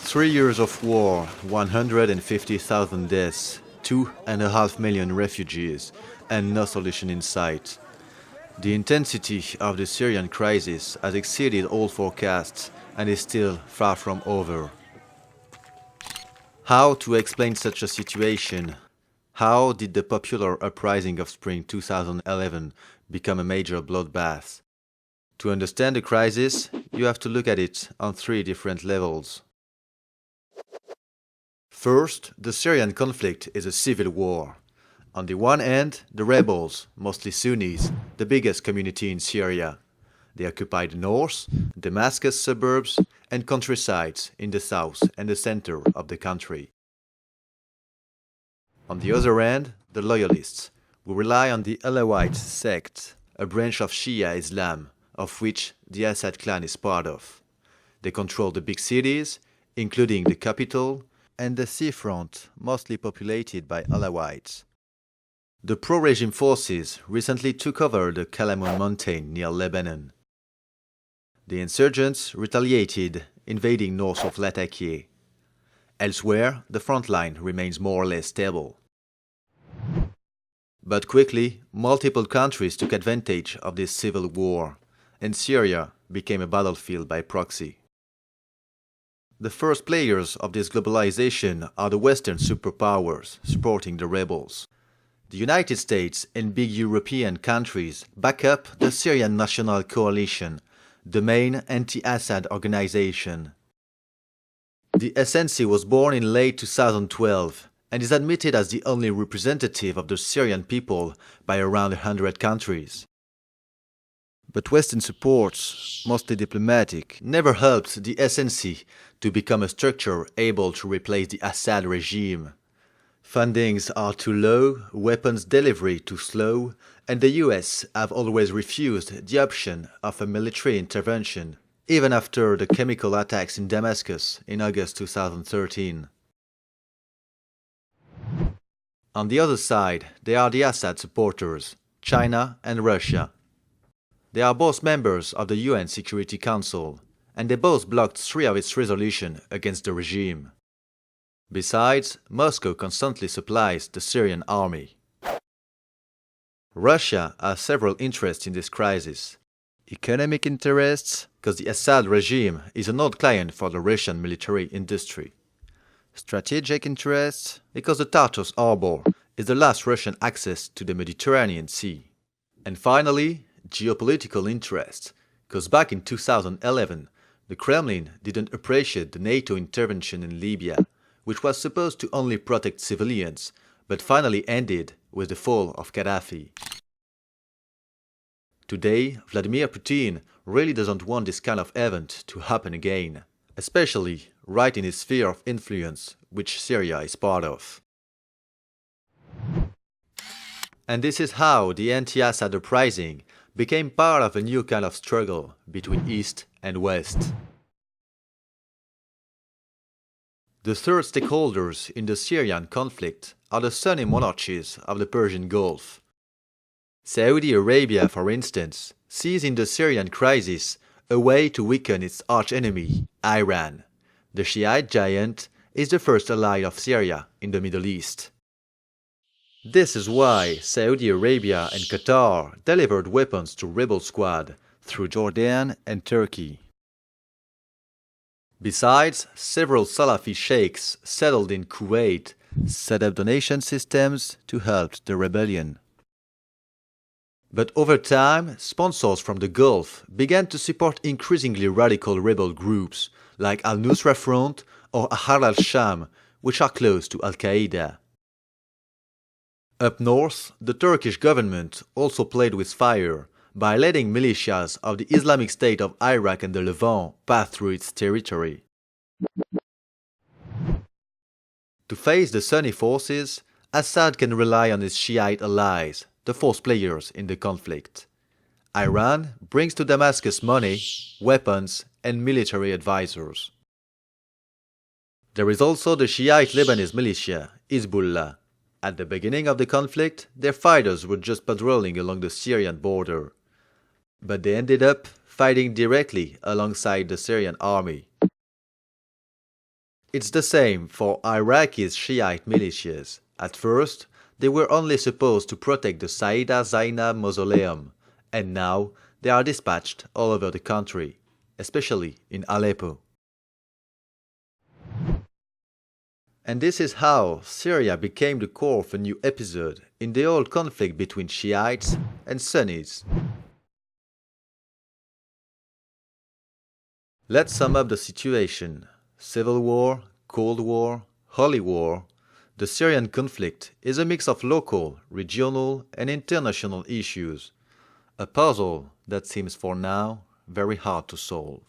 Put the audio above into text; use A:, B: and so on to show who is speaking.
A: 3 years of war, 150,000 deaths, 2.5 million refugees, and no solution in sight. The intensity of the Syrian crisis has exceeded all forecasts and is still far from over. How to explain such a situation? How did the popular uprising of spring 2011 become a major bloodbath? To understand the crisis, you have to look at it on 3 different levels. First, the Syrian conflict is a civil war. On the one hand, the rebels, mostly Sunnis, the biggest community in Syria. They occupy the north, Damascus suburbs, and countrysides in the south and the center of the country. On the other hand, the loyalists, who rely on the Alawite sect, a branch of Shia Islam, of which the Assad clan is part of. They control the big cities, including the capital, and the seafront, mostly populated by Alawites. The pro-regime forces recently took over the Kalamoun mountain near Lebanon. The insurgents retaliated, invading north of Latakia. Elsewhere, the front line remains more or less stable. But quickly, multiple countries took advantage of this civil war, and Syria became a battlefield by proxy. The first players of this globalization are the Western superpowers supporting the rebels. The United States and big European countries back up the Syrian National Coalition, the main anti-Assad organization. The SNC was born in late 2012 and is admitted as the only representative of the Syrian people by around 100 countries. But Western support, mostly diplomatic, never helped the SNC to become a structure able to replace the Assad regime. Fundings are too low, weapons delivery too slow, and the US have always refused the option of a military intervention, even after the chemical attacks in Damascus in August 2013. On the other side, there are the Assad supporters, China and Russia. They are both members of the UN Security Council, and they both blocked 3 of its resolutions against the regime. Besides, Moscow constantly supplies the Syrian army. Russia has several interests in this crisis. Economic interests, because the Assad regime is an old client for the Russian military industry. Strategic interests, because the Tartus Harbor is the last Russian access to the Mediterranean Sea. And finally, geopolitical interests, because back in 2011, the Kremlin didn't appreciate the NATO intervention in Libya, which was supposed to only protect civilians, but finally ended with the fall of Gaddafi. Today, Vladimir Putin really doesn't want this kind of event to happen again, especially right in his sphere of influence, which Syria is part of. And this is how the anti-Assad uprising became part of a new kind of struggle between East and West. The third stakeholders in the Syrian conflict are the Sunni monarchies of the Persian Gulf. Saudi Arabia, for instance, sees in the Syrian crisis a way to weaken its archenemy, Iran. The Shiite giant is the first ally of Syria in the Middle East. This is why Saudi Arabia and Qatar delivered weapons to rebel squad through Jordan and Turkey. Besides, several Salafi sheikhs settled in Kuwait set up donation systems to help the rebellion. But over time, sponsors from the Gulf began to support increasingly radical rebel groups like Al-Nusra Front or Ahrar al-Sham, which are close to Al-Qaeda. Up north, the Turkish government also played with fire by letting militias of the Islamic State of Iraq and the Levant pass through its territory. To face the Sunni forces, Assad can rely on his Shiite allies, the fourth players in the conflict. Iran brings to Damascus money, weapons, and military advisors. There is also the Shiite Lebanese militia, Hezbollah. At the beginning of the conflict, their fighters were just patrolling along the Syrian border. But they ended up fighting directly alongside the Syrian army. It's the same for Iraq's Shiite militias. At first, they were only supposed to protect the Sayyida Zainab mausoleum, and now they are dispatched all over the country, especially in Aleppo. And this is how Syria became the core of a new episode in the old conflict between Shiites and Sunnis. Let's sum up the situation. Civil war, Cold War, Holy War. The Syrian conflict is a mix of local, regional, and international issues. A puzzle that seems for now very hard to solve.